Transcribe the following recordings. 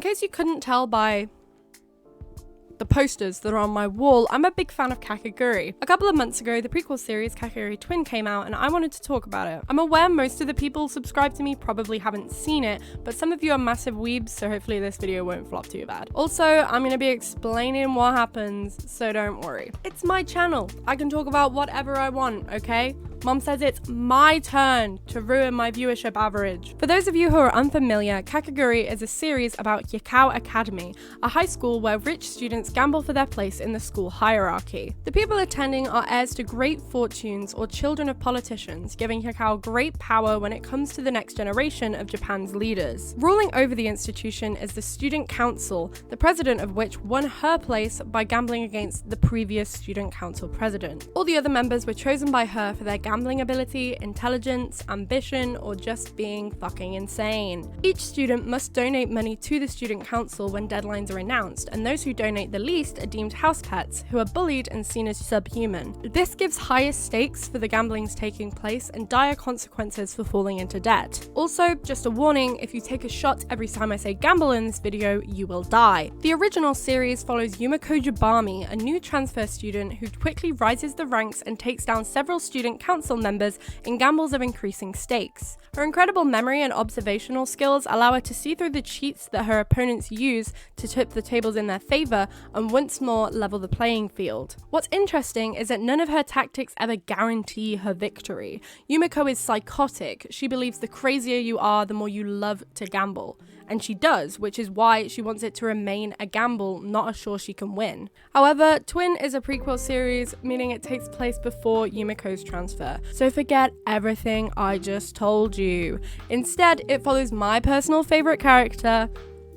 In case you couldn't tell by the posters that are on my wall, I'm a big fan of Kakegurui. A couple of months ago, the prequel series Kakegurui Twin came out and I wanted to talk about it. I'm aware most of the people subscribed to me probably haven't seen it, but some of you are massive weebs, so hopefully this video won't flop too bad. Also, I'm gonna be explaining what happens, so don't worry. It's my channel. I can talk about whatever I want, okay? Mom says it's my turn to ruin my viewership average. For those of you who are unfamiliar, Kakegurui is a series about Yakao Academy, a high school where rich students gamble for their place in the school hierarchy. The people attending are heirs to great fortunes or children of politicians, giving Yakao great power when it comes to the next generation of Japan's leaders. Ruling over the institution is the student council, the president of which won her place by gambling against the previous student council president. All the other members were chosen by her for their gambling ability, intelligence, ambition, or just being fucking insane. Each student must donate money to the student council when deadlines are announced, and those who donate the least are deemed house pets, who are bullied and seen as subhuman. This gives higher stakes for the gamblings taking place and dire consequences for falling into debt. Also, just a warning, if you take a shot every time I say gamble in this video, you will die. The original series follows Yumiko Jabami, a new transfer student who quickly rises the ranks and takes down several student council members in gambles of increasing stakes. Her incredible memory and observational skills allow her to see through the cheats that her opponents use to tip the tables in their favor and once more level the playing field. What's interesting is that none of her tactics ever guarantee her victory. Yumiko is psychotic. She believes the crazier you are, the more you love to gamble. And she does, which is why she wants it to remain a gamble, not a sure she can win. However, Twin is a prequel series, meaning it takes place before Yumiko's transfer, so forget everything I just told you. Instead, it follows my personal favorite character,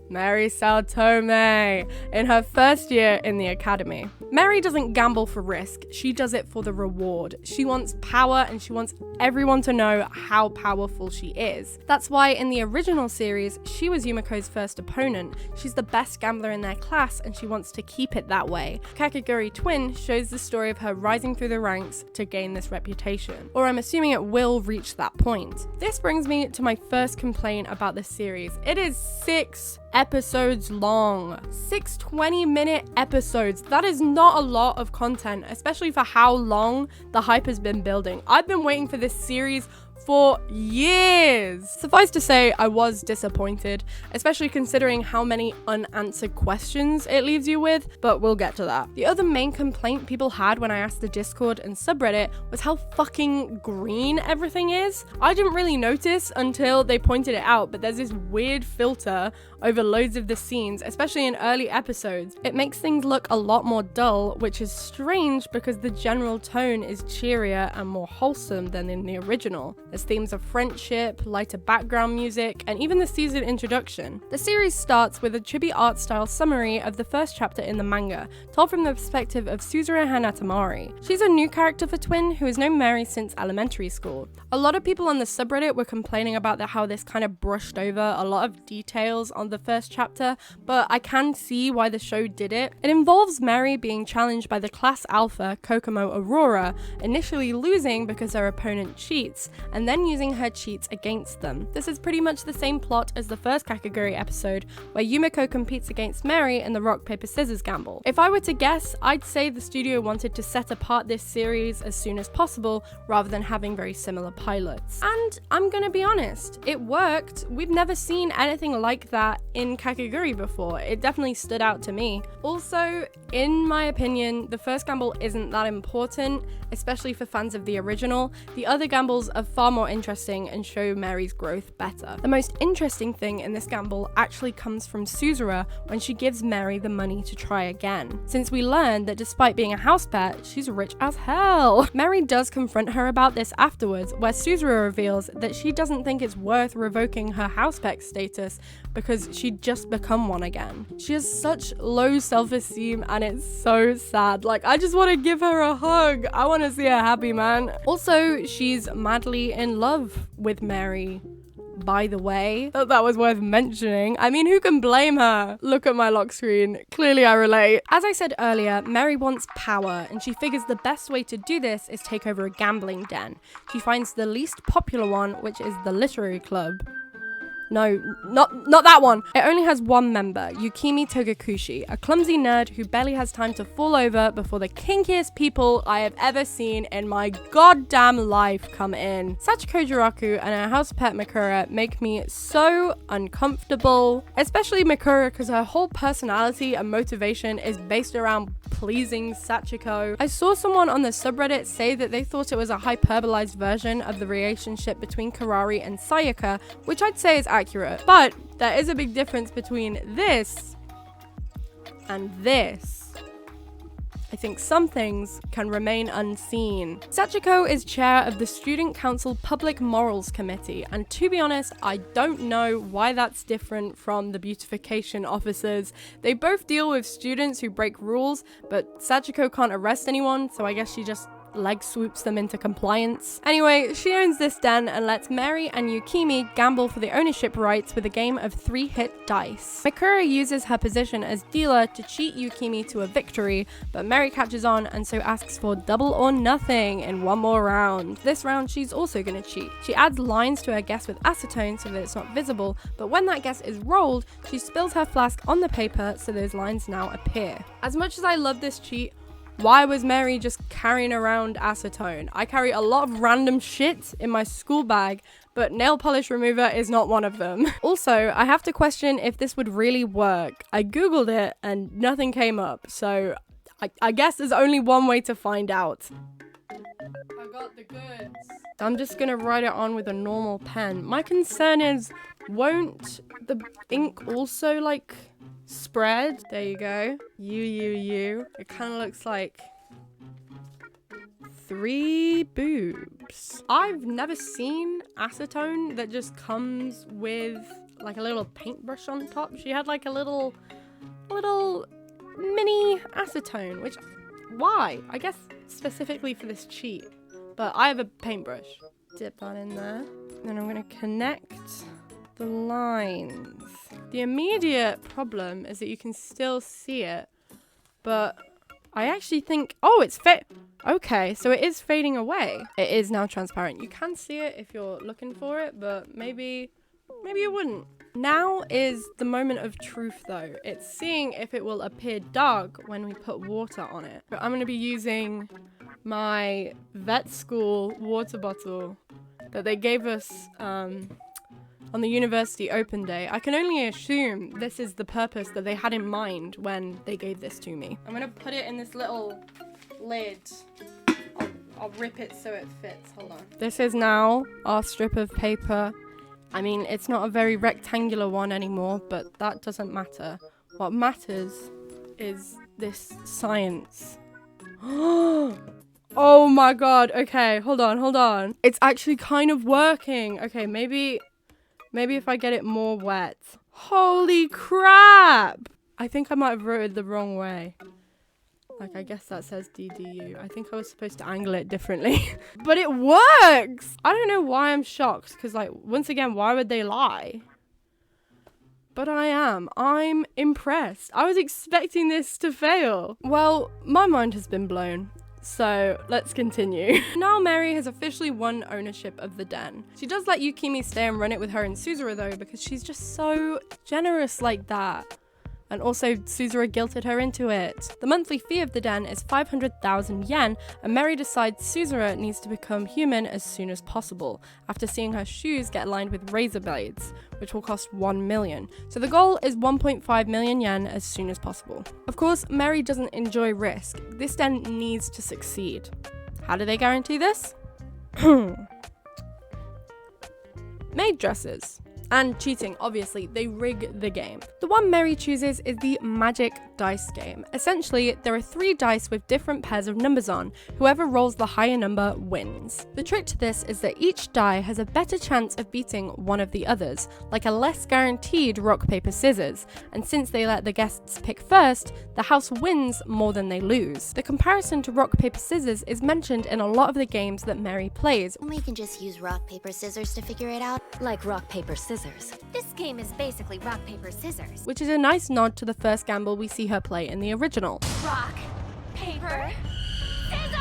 Mary Saotome, in her first year in the academy. Mary doesn't gamble for risk, she does it for the reward. She wants power and she wants everyone to know how powerful she is. That's why in the original series, she was Yumiko's first opponent. She's the best gambler in their class and she wants to keep it that way. Kakegurui Twin shows the story of her rising through the ranks to gain this reputation, or I'm assuming it will reach that point. This brings me to my first complaint about this series. It is 6 episodes long. 6 20-minute episodes. That is not a lot of content, especially for how long the hype has been building. I've been waiting for this series for years. Suffice to say, I was disappointed, especially considering how many unanswered questions it leaves you with, but we'll get to that. The other main complaint people had when I asked the Discord and subreddit was how fucking green everything is. I didn't really notice until they pointed it out, but there's this weird filter over loads of the scenes, especially in early episodes. It makes things look a lot more dull, which is strange because the general tone is cheerier and more wholesome than in the original. There's themes of friendship, lighter background music, and even the season introduction. The series starts with a chibi art style summary of the first chapter in the manga, told from the perspective of Suzure Hanatamari. She's a new character for Twin who has known Mary since elementary school. A lot of people on the subreddit were complaining about how this kind of brushed over a lot of details on the first chapter, but I can see why the show did it. It involves Mary being challenged by the class alpha Kokomo Aurora, initially losing because her opponent cheats, and then using her cheats against them. This is pretty much the same plot as the first Kakegurui episode, where Yumiko competes against Mary in the rock, paper, scissors gamble. If I were to guess, I'd say the studio wanted to set apart this series as soon as possible, rather than having very similar pilots. And I'm gonna be honest, it worked. We've never seen anything like that in Kakegurui before. It definitely stood out to me. Also, in my opinion, the first gamble isn't that important, especially for fans of the original. The other gambles are far more interesting and show Mary's growth better. The most interesting thing in this gamble actually comes from Suzura when she gives Mary the money to try again, since we learned that despite being a house pet, she's rich as hell. Mary does confront her about this afterwards, where Suzura reveals that she doesn't think it's worth revoking her house pet status because she'd just become one again. She has such low self-esteem and it's so sad. Like, I just want to give her a hug. I want to see her happy, man. Also, she's madly in love with Mary, by the way. That was worth mentioning. I mean, who can blame her? Look at my lock screen. Clearly I relate. As I said earlier, Mary wants power, and she figures the best way to do this is take over a gambling den. She finds the least popular one, which is the literary club. No, not that one. It only has one member, Yukimi Togakushi, a clumsy nerd who barely has time to fall over before the kinkiest people I have ever seen in my goddamn life come in. Sachiko Jiraku and her house pet Mikura make me so uncomfortable, especially Mikura because her whole personality and motivation is based around pleasing Sachiko. I saw someone on the subreddit say that they thought it was a hyperbolized version of the relationship between Karari and Sayaka, which I'd say is accurate. But there is a big difference between this and this. I think some things can remain unseen. Sachiko is chair of the Student Council Public Morals Committee, and to be honest, I don't know why that's different from the beautification officers. They both deal with students who break rules, but Sachiko can't arrest anyone, so I guess she just leg swoops them into compliance. Anyway, she owns this den and lets Mary and Yukimi gamble for the ownership rights with a game of 3-hit dice. Mikura uses her position as dealer to cheat Yukimi to a victory, but Mary catches on and so asks for double or nothing in one more round. This round she's also gonna cheat. She adds lines to her guess with acetone so that it's not visible, but when that guess is rolled, she spills her flask on the paper so those lines now appear. As much as I love this cheat, why was Mary just carrying around acetone? I carry a lot of random shit in my school bag, but nail polish remover is not one of them. Also, I have to question if this would really work. I googled it and nothing came up, so I guess there's only one way to find out. I got the goods. I'm just gonna write it on with a normal pen. My concern is, won't the ink also like spread? There you go. You. It kind of looks like 3 boobs. I've never seen acetone that just comes with like a little paintbrush on top. She had like a little mini acetone, which, why? I guess specifically for this cheat. But I have a paintbrush. Dip that in there. Then I'm gonna connect the lines. The immediate problem is that you can still see it, but I actually think, oh, it's okay, so it is fading away. It is now transparent. You can see it if you're looking for it, but maybe you wouldn't. Now is the moment of truth though. It's seeing if it will appear dark when we put water on it. But I'm gonna be using my vet school water bottle that they gave us on the university open day. I can only assume this is the purpose that they had in mind when they gave this to me. I'm gonna put it in this little lid. I'll rip it so it fits. Hold on. This is now our strip of paper. I mean, it's not a very rectangular one anymore, but that doesn't matter. What matters is this science. Oh my god. Okay, hold on. It's actually kind of working. Okay, maybe if I get it more wet. Holy crap! I think I might have wrote it the wrong way. Like, I guess that says DDU. I think I was supposed to angle it differently. But it works! I don't know why I'm shocked, because, like, once again, why would they lie? But I am. I'm impressed. I was expecting this to fail. Well, my mind has been blown. So let's continue. Now Mary has officially won ownership of the den. She does let Yukimi stay and run it with her and Suzura though, because she's just so generous like that. And also, Suzura guilted her into it. The monthly fee of the den is 500,000 yen, and Mary decides Suzura needs to become human as soon as possible, after seeing her shoes get lined with razor blades, which will cost 1 million. So the goal is 1.5 million yen as soon as possible. Of course, Mary doesn't enjoy risk. This den needs to succeed. How do they guarantee this? Maid dresses. And cheating, obviously, they rig the game. The one Mary chooses is the magic dice game. Essentially, there are 3 dice with different pairs of numbers on. Whoever rolls the higher number wins. The trick to this is that each die has a better chance of beating one of the others, like a less guaranteed rock, paper, scissors. And since they let the guests pick first, the house wins more than they lose. The comparison to rock, paper, scissors is mentioned in a lot of the games that Mary plays. We can just use rock, paper, scissors to figure it out. Like rock, paper, scissors. This game is basically rock, paper, scissors. Which is a nice nod to the first gamble we see her play in the original. Rock, paper, scissors!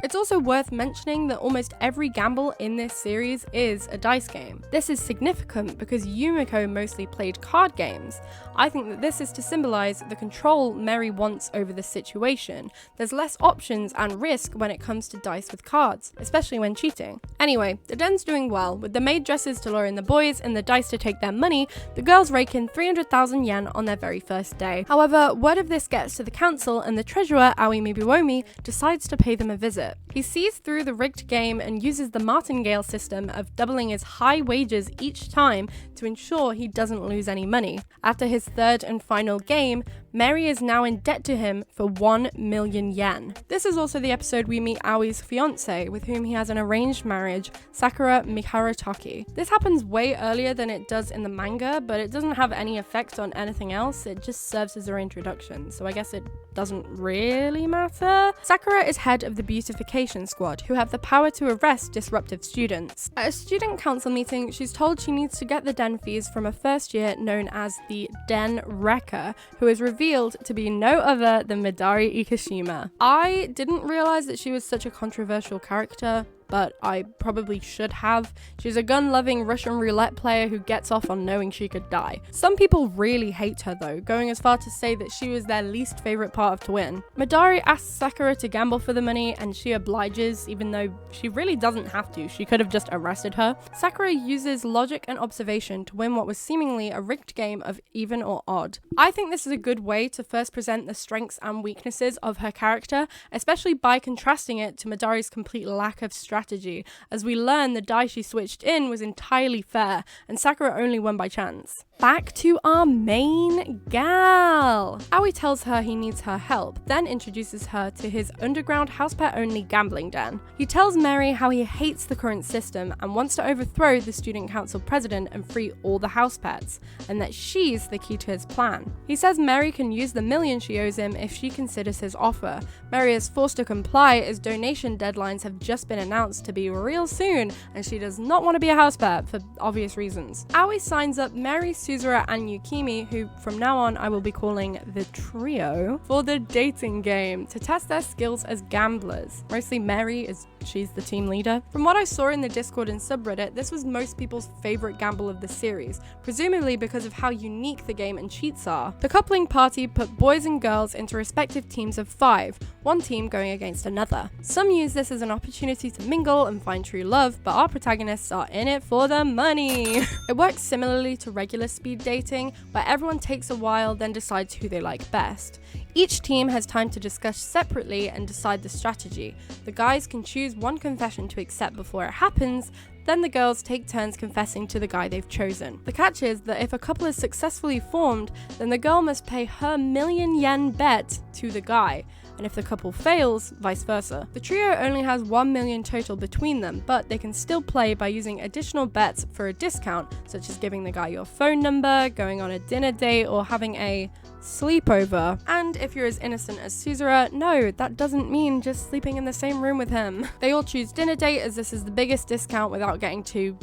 It's also worth mentioning that almost every gamble in this series is a dice game. This is significant because Yumiko mostly played card games. I think that this is to symbolize the control Mary wants over the situation. There's less options and risk when it comes to dice with cards, especially when cheating. Anyway, the den's doing well, with the maid dresses to lure in the boys and the dice to take their money. The girls rake in 300,000 yen on their very first day. However, word of this gets to the council and the treasurer, Aoi Mibuomi, decides to pay them a visit. He sees through the rigged game and uses the martingale system of doubling his high wages each time to ensure he doesn't lose any money. After his third and final game, Mary is now in debt to him for 1 million yen. This is also the episode we meet Aoi's fiance, with whom he has an arranged marriage, Sakura Miharutoki. This happens way earlier than it does in the manga, but it doesn't have any effect on anything else. It just serves as their introduction, so I guess it doesn't really matter. Sakura is head of the beautification squad, who have the power to arrest disruptive students. At a student council meeting, she's told she needs to get the den fees from a first year known as the Den Wrecker, who is revealed to be no other than Midari Ikishima. I didn't realize that she was such a controversial character, but I probably should have. She's a gun-loving Russian roulette player who gets off on knowing she could die. Some people really hate her though, going as far to say that she was their least favorite part of Twin. Midari asks Sakura to gamble for the money and she obliges, even though she really doesn't have to. She could have just arrested her. Sakura uses logic and observation to win what was seemingly a rigged game of even or odd. I think this is a good way to first present the strengths and weaknesses of her character, especially by contrasting it to Midari's complete lack of strategy, as we learn the die she switched in was entirely fair and Sakura only won by chance. Back to our main gal! Aoi tells her he needs her help, then introduces her to his underground housepet-only gambling den. He tells Mary how he hates the current system and wants to overthrow the student council president and free all the house pets, and that she's the key to his plan. He says Mary can use the million she owes him if she considers his offer. Mary is forced to comply as donation deadlines have just been announced to be real soon, and she does not want to be a house pet for obvious reasons. Aoi signs up Mary, Suzura, and Yukimi, who from now on I will be calling the trio, for the dating game to test their skills as gamblers. Mostly Mary, as she's the team leader. From what I saw in the Discord and subreddit, this was most people's favorite gamble of the series, presumably because of how unique the game and cheats are. The coupling party put boys and girls into respective teams of 5, one team going against another. Some use this as an opportunity to mingle and find true love, but our protagonists are in it for the money. It works similarly to regular speed dating, where everyone takes a while, then decides who they like best. Each team has time to discuss separately and decide the strategy. The guys can choose one confession to accept before it happens, then the girls take turns confessing to the guy they've chosen. The catch is that if a couple is successfully formed, then the girl must pay her million yen bet to the guy, and if the couple fails, vice versa. The trio only has 1 million total between them, but they can still play by using additional bets for a discount, such as giving the guy your phone number, going on a dinner date, or having a sleepover. And if you're as innocent as Suzura, no, that doesn't mean just sleeping in the same room with him. They all choose dinner date as this is the biggest discount without getting too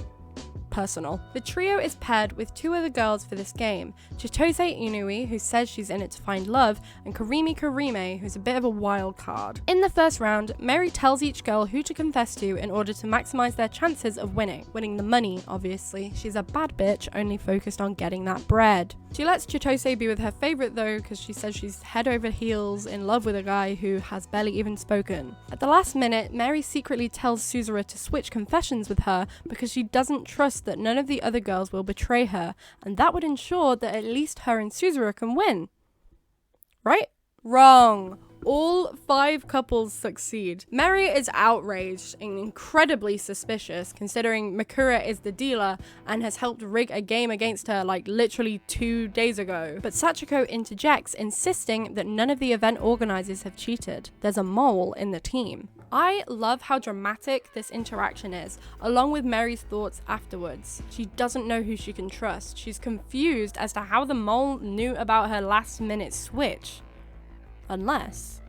personal. The trio is paired with 2 other girls for this game, Chitose Inui, who says she's in it to find love, and Karimi Karime, who's a bit of a wild card. In the first round, Mary tells each girl who to confess to in order to maximize their chances of winning the money, obviously. She's a bad bitch, only focused on getting that bread. She lets Chitose be with her favorite though, because she says she's head over heels in love with a guy who has barely even spoken. At the last minute, Mary secretly tells Suzura to switch confessions with her because she doesn't trust that none of the other girls will betray her, and that would ensure that at least her and Suzura can win. Right? Wrong. All 5 couples succeed. Mary is outraged and incredibly suspicious, considering Mikura is the dealer and has helped rig a game against her like literally 2 days ago. But Sachiko interjects, insisting that none of the event organizers have cheated. There's a mole in the team. I love how dramatic this interaction is, along with Mary's thoughts afterwards. She doesn't know who she can trust. She's confused as to how the mole knew about her last-minute switch. Unless,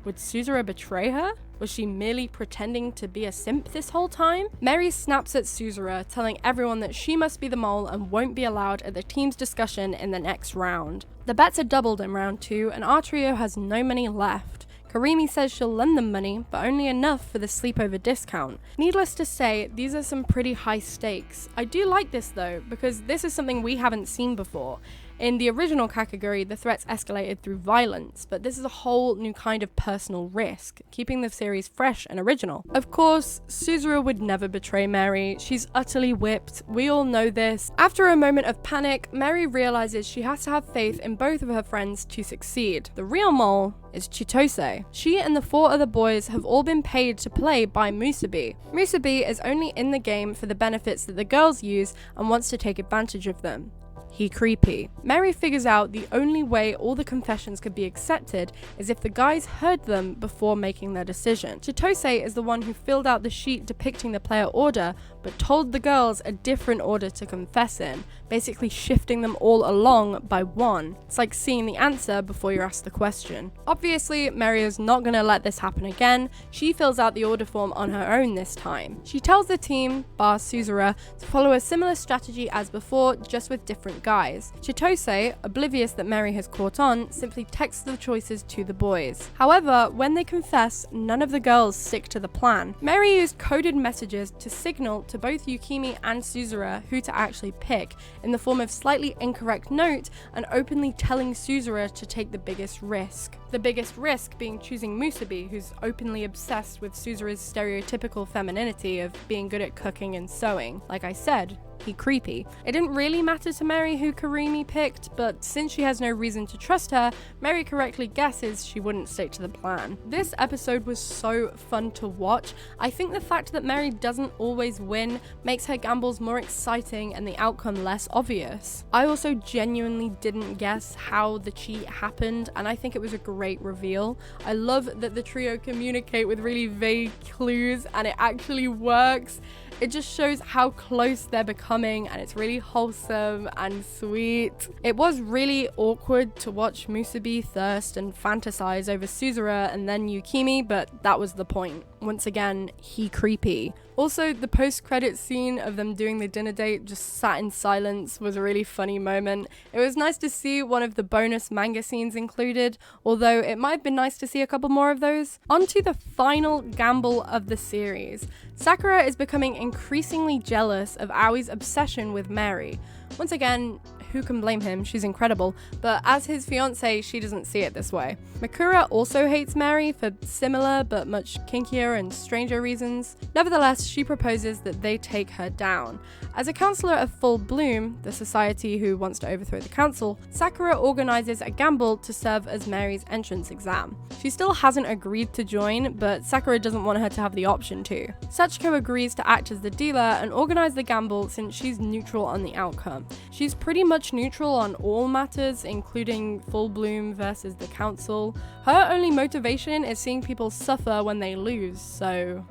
would Suzura betray her? Was she merely pretending to be a simp this whole time? Mary snaps at Suzura, telling everyone that she must be the mole and won't be allowed at the team's discussion in the next round. The bets are doubled in round 2, and our trio has no money left. Karimi says she'll lend them money, but only enough for the sleepover discount. Needless to say, these are some pretty high stakes. I do like this though, because this is something we haven't seen before. In the original Kakegurui, the threats escalated through violence, but this is a whole new kind of personal risk, keeping the series fresh and original. Of course, Suzura would never betray Mary. She's utterly whipped. We all know this. After a moment of panic, Mary realizes she has to have faith in both of her friends to succeed. The real mole is Chitose. She and the 4 other boys have all been paid to play by Musabi. Musabi is only in the game for the benefits that the girls use and wants to take advantage of them. He creepy. Mary figures out the only way all the confessions could be accepted is if the guys heard them before making their decision. Chitose is the one who filled out the sheet depicting the player order, but told the girls a different order to confess in, basically shifting them all along by 1. It's like seeing the answer before you're asked the question. Obviously, Mary is not going to let this happen again. She fills out the order form on her own this time. She tells the team, bar Suzura, to follow a similar strategy as before, just with different guys. Chitose, oblivious that Mary has caught on, simply texts the choices to the boys. However, when they confess, none of the girls stick to the plan. Mary used coded messages to signal to both Yukimi and Suzura who to actually pick, in the form of slightly incorrect note and openly telling Suzura to take the biggest risk. The biggest risk being choosing Musabi, who's openly obsessed with Suzura's stereotypical femininity of being good at cooking and sewing. Like I said, he creepy. It didn't really matter to Mary who Karimi picked, but since she has no reason to trust her, Mary correctly guesses she wouldn't stick to the plan. This episode was so fun to watch. I think the fact that Mary doesn't always win makes her gambles more exciting and the outcome less obvious. I also genuinely didn't guess how the cheat happened, and I think it was a great reveal. I love that the trio communicate with really vague clues and it actually works. It just shows how close they're becoming, and it's really wholesome and sweet. It was really awkward to watch Musabi thirst and fantasize over Suzura and then Yukimi, but that was the point. Once again, he creepy. Also, the post-credit scene of them doing the dinner date just sat in silence was a really funny moment. It was nice to see one of the bonus manga scenes included, although it might have been nice to see a couple more of those. On to the final gamble of the series. Sakura is becoming increasingly jealous of Aoi's obsession with Mary. Once again, who can blame him? She's incredible, but as his fiancée, she doesn't see it this way. Mikura also hates Mary for similar but much kinkier and stranger reasons. Nevertheless, she proposes that they take her down. As a counselor of Full Bloom, the society who wants to overthrow the council, Sakura organizes a gamble to serve as Mary's entrance exam. She still hasn't agreed to join, but Sakura doesn't want her to have the option to. Sachiko agrees to act as the dealer and organize the gamble since she's neutral on the outcome. She's pretty much neutral on all matters, including Full Bloom versus the council. Her only motivation is seeing people suffer when they lose, so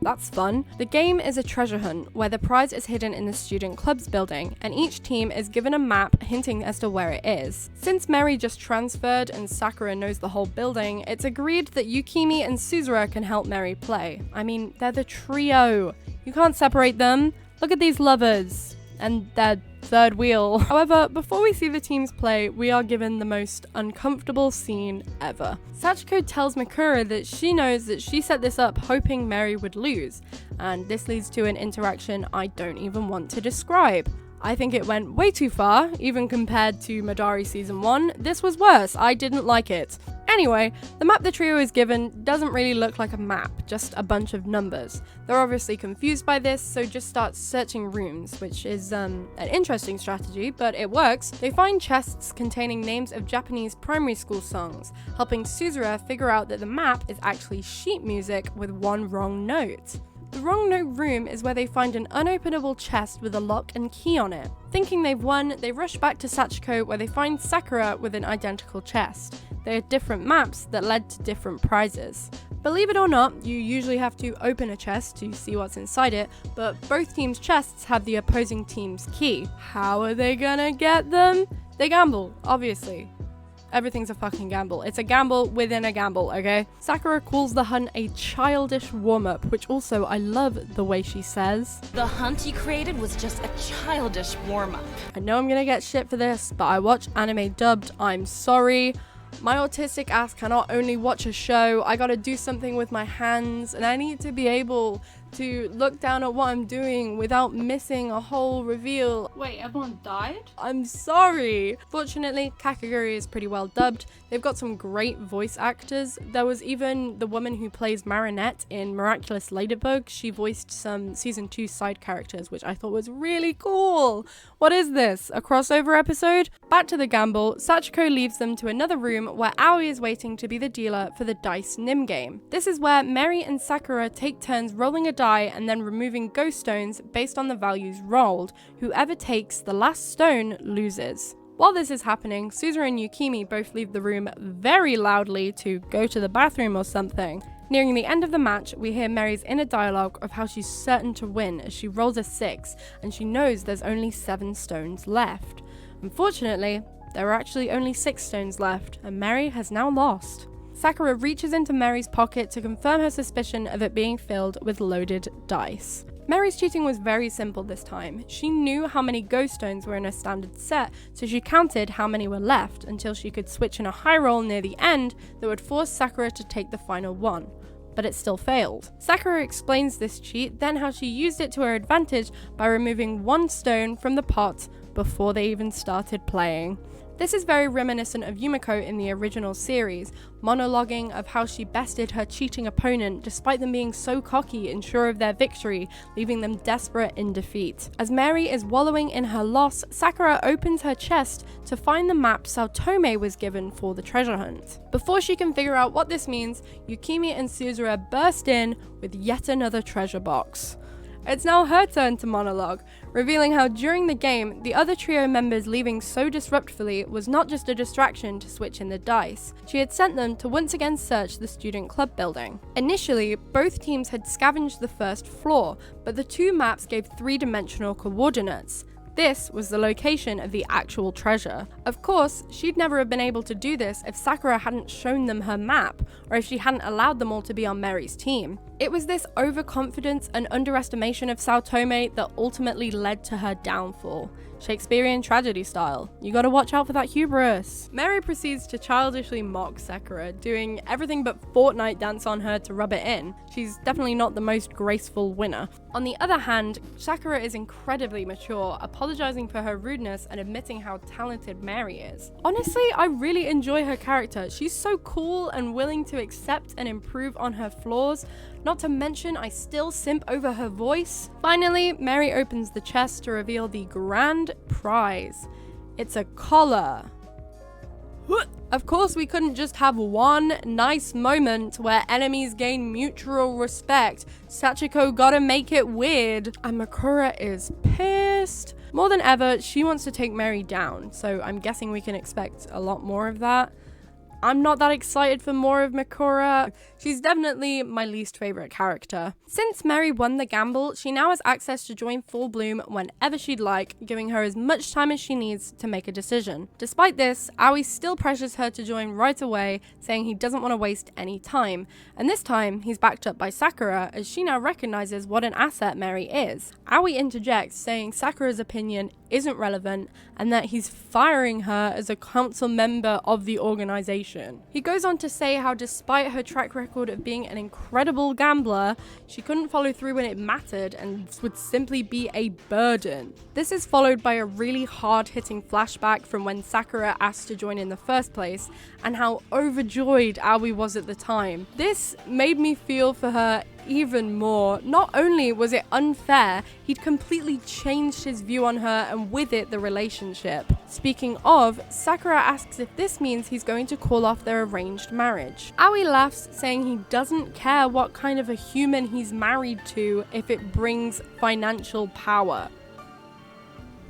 that's fun. The game is a treasure hunt where the prize is hidden in the student club's building, and each team is given a map hinting as to where it is. Since Mary just transferred and Sakura knows the whole building, it's agreed that Yukimi and Suzura can help Mary play. I mean, they're the trio. You can't separate them. Look at these lovers and their third wheel. However, before we see the teams play, we are given the most uncomfortable scene ever. Sachiko tells Mikura that she knows that she set this up hoping Mary would lose, and this leads to an interaction I don't even want to describe. I think it went way too far, even compared to Midari Season 1. This was worse, I didn't like it. Anyway, the map the trio is given doesn't really look like a map, just a bunch of numbers. They're obviously confused by this, so just start searching rooms, which is an interesting strategy, but it works. They find chests containing names of Japanese primary school songs, helping Suzura figure out that the map is actually sheet music with one wrong note. The wrong note room is where they find an unopenable chest with a lock and key on it. Thinking they've won, they rush back to Sachiko where they find Sakura with an identical chest. They are different maps that led to different prizes. Believe it or not, you usually have to open a chest to see what's inside it, but both teams' chests have the opposing team's key. How are they gonna get them? They gamble, obviously. Everything's a fucking gamble. It's a gamble within a gamble, okay? Sakura calls the hunt a childish warm-up, which also I love the way she says. The hunt you created was just a childish warm-up. I know I'm gonna get shit for this, but I watch anime dubbed. I'm sorry. My autistic ass cannot only watch a show, I gotta do something with my hands, and I need to be able to look down at what I'm doing without missing a whole reveal. Wait, everyone died? I'm sorry. Fortunately, Kakegurui is pretty well dubbed. They've got some great voice actors. There was even the woman who plays Marinette in Miraculous Ladybug. She voiced some season 2 side characters, which I thought was really cool. What is this? A crossover episode? Back to the gamble, Sachiko leaves them to another room where Aoi is waiting to be the dealer for the dice Nim game. This is where Mary and Sakura take turns rolling a die and then removing ghost stones based on the values rolled. Whoever takes the last stone loses. While this is happening, Suzu and Yukimi both leave the room very loudly to go to the bathroom or something. Nearing the end of the match, we hear Mary's inner dialogue of how she's certain to win as she rolls a 6 and she knows there's only 7 stones left. Unfortunately, there are actually only 6 stones left and Mary has now lost. Sakura reaches into Mary's pocket to confirm her suspicion of it being filled with loaded dice. Mary's cheating was very simple this time. She knew how many ghost stones were in a standard set, so she counted how many were left until she could switch in a high roll near the end that would force Sakura to take the final one. But it still failed. Sakura explains this cheat, then how she used it to her advantage by removing 1 stone from the pot before they even started playing. This is very reminiscent of Yumiko in the original series, monologuing of how she bested her cheating opponent despite them being so cocky and sure of their victory, leaving them desperate in defeat. As Mary is wallowing in her loss, Sakura opens her chest to find the map Saotome was given for the treasure hunt. Before she can figure out what this means, Yukimi and Suzura burst in with yet another treasure box. It's now her turn to monologue, revealing how during the game, the other trio members leaving so disruptively was not just a distraction to switch in the dice. She had sent them to once again search the student club building. Initially, both teams had scavenged the first floor, but the 2 maps gave 3-dimensional coordinates. This was the location of the actual treasure. Of course, she'd never have been able to do this if Sakura hadn't shown them her map, or if she hadn't allowed them all to be on Mary's team. It was this overconfidence and underestimation of Saotome that ultimately led to her downfall. Shakespearean tragedy style. You gotta watch out for that hubris. Mary proceeds to childishly mock Sakura, doing everything but Fortnite dance on her to rub it in. She's definitely not the most graceful winner. On the other hand, Sakura is incredibly mature, apologizing for her rudeness and admitting how talented Mary is. Honestly, I really enjoy her character. She's so cool and willing to accept and improve on her flaws. Not to mention, I still simp over her voice. Finally, Mary opens the chest to reveal the grand prize. It's a collar. Of course, we couldn't just have one nice moment where enemies gain mutual respect. Sachiko gotta make it weird. And Makura is pissed. More than ever, she wants to take Mary down, so I'm guessing we can expect a lot more of that. I'm not that excited for more of Makura. She's definitely my least favorite character. Since Mary won the gamble, she now has access to join Full Bloom whenever she'd like, giving her as much time as she needs to make a decision. Despite this, Aoi still pressures her to join right away, saying he doesn't want to waste any time. And this time, he's backed up by Sakura, as she now recognizes what an asset Mary is. Aoi interjects, saying Sakura's opinion isn't relevant and that he's firing her as a council member of the organization. He goes on to say how despite her track record of being an incredible gambler, she couldn't follow through when it mattered and would simply be a burden. This is followed by a really hard-hitting flashback from when Sakura asked to join in the first place and how overjoyed Aoi was at the time. This made me feel for her even more. Not only was it unfair, he'd completely changed his view on her and with it the relationship. Speaking of, Sakura asks if this means he's going to call off their arranged marriage. Aoi laughs, saying he doesn't care what kind of a human he's married to if it brings financial power.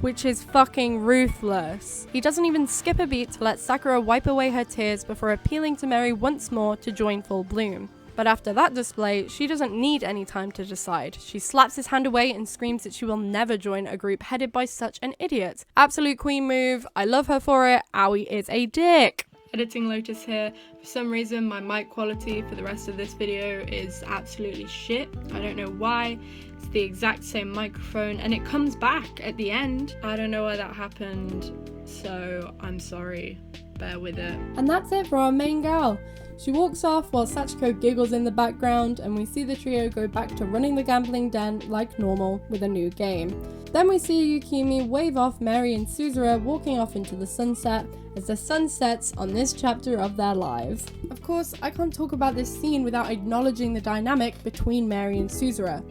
Which is fucking ruthless. He doesn't even skip a beat to let Sakura wipe away her tears before appealing to Mary once more to join Full Bloom. But after that display, she doesn't need any time to decide. She slaps his hand away and screams that she will never join a group headed by such an idiot. Absolute queen move. I love her for it. Aoi is a dick. Editing Lotus here. For some reason, my mic quality for the rest of this video is absolutely shit. I don't know why. It's the exact same microphone and it comes back at the end. I don't know why that happened, so I'm sorry. bear with it. And that's it for our main gal. She walks off while Sachiko giggles in the background, and we see the trio go back to running the gambling den like normal with a new game. Then we see Yukimi wave off Mary and Suzura walking off into the sunset as the sun sets on this chapter of their lives. Of course, I can't talk about this scene without acknowledging the dynamic between Mary and Suzura.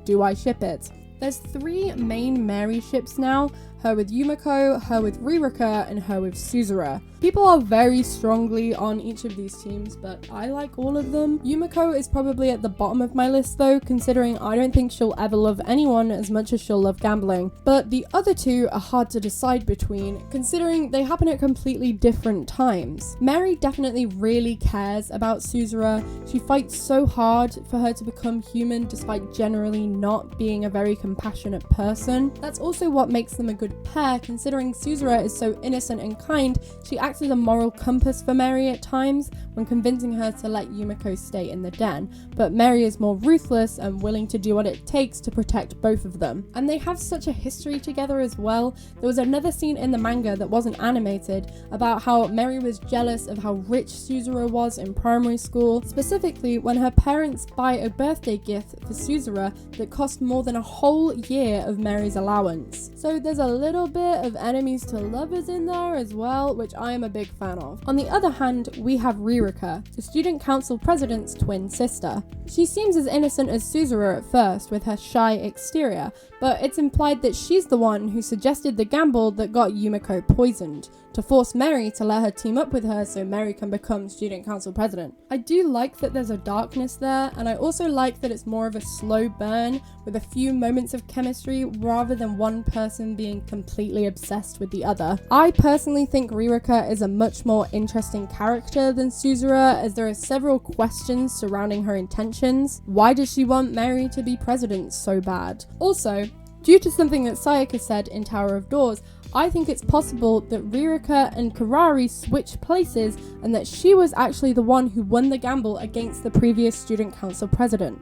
Do I ship it? There's 3 main Mary ships now, her with Yumiko, her with Ririka, and her with Suzura. People are very strongly on each of these teams, but I like all of them. Yumiko is probably at the bottom of my list though, considering I don't think she'll ever love anyone as much as she'll love gambling. But the other 2 are hard to decide between, considering they happen at completely different times. Mary definitely really cares about Suzura. She fights so hard for her to become human despite generally not being a very compassionate person. That's also what makes them a good pair, considering Suzura is so innocent and kind. She acts as a moral compass for Mary at times when convincing her to let Yumiko stay in the den, but Mary is more ruthless and willing to do what it takes to protect both of them. And they have such a history together as well. There was another scene in the manga that wasn't animated about how Mary was jealous of how rich Suzura was in primary school, specifically when her parents buy a birthday gift for Suzura that cost more than a whole year of Mary's allowance. So there's a little bit of enemies to lovers in there as well, which I am a big fan of. On the other hand, we have Ririka, the student council president's twin sister. She seems as innocent as Suzura at first with her shy exterior, but it's implied that she's the one who suggested the gamble that got Yumiko poisoned, to force Mary to let her team up with her so Mary can become student council president. I do like that there's a darkness there, and I also like that it's more of a slow burn with a few moments of chemistry rather than one person being completely obsessed with the other. I personally think Ririka is a much more interesting character than Suzura, as there are several questions surrounding her intentions. Why does she want Mary to be president so bad? Also, due to something that Sayaka said in Tower of Doors, I think it's possible that Ririka and Karari switched places and that she was actually the one who won the gamble against the previous student council president.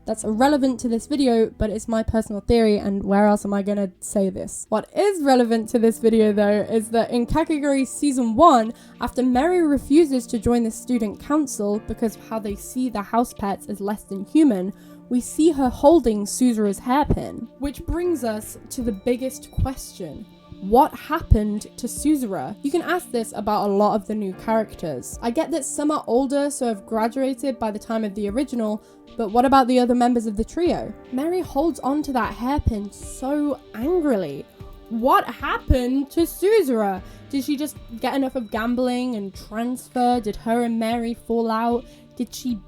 That's irrelevant to this video, but it's my personal theory, and where else am I gonna say this? What is relevant to this video though is that in Kakegurui season 1, after Mary refuses to join the student council because of how they see the house pets as less than human, we see her holding Suzura's hairpin. Which brings us to the biggest question. What happened to Suzura? You can ask this about a lot of the new characters. I get that some are older, so have graduated by the time of the original, but what about the other members of the trio? Mary holds on to that hairpin so angrily. What happened to Suzura? Did she just get enough of gambling and transfer? Did her and Mary fall out? Did she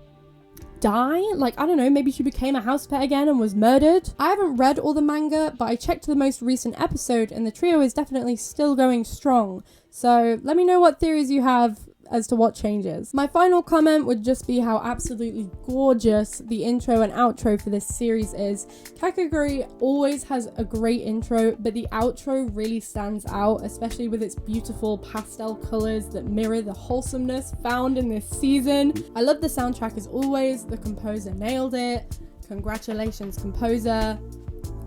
die? Like, I don't know, maybe she became a house pet again and was murdered? I haven't read all the manga, but I checked the most recent episode and the trio is definitely still going strong. So let me know what theories you have as to what changes. My final comment would just be how absolutely gorgeous the intro and outro for this series is. Kakegurui always has a great intro, but the outro really stands out, especially with its beautiful pastel colors that mirror the wholesomeness found in this season. I love the soundtrack as always. The composer nailed it. Congratulations, composer.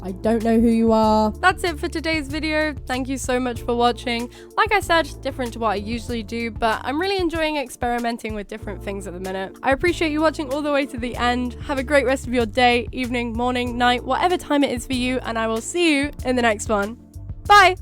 I don't know who you are. That's it for today's video. Thank you so much for watching. Like I said, different to what I usually do, but I'm really enjoying experimenting with different things at the minute. I appreciate you watching all the way to the end. Have a great rest of your day, evening, morning, night, whatever time it is for you, and I will see you in the next one. Bye!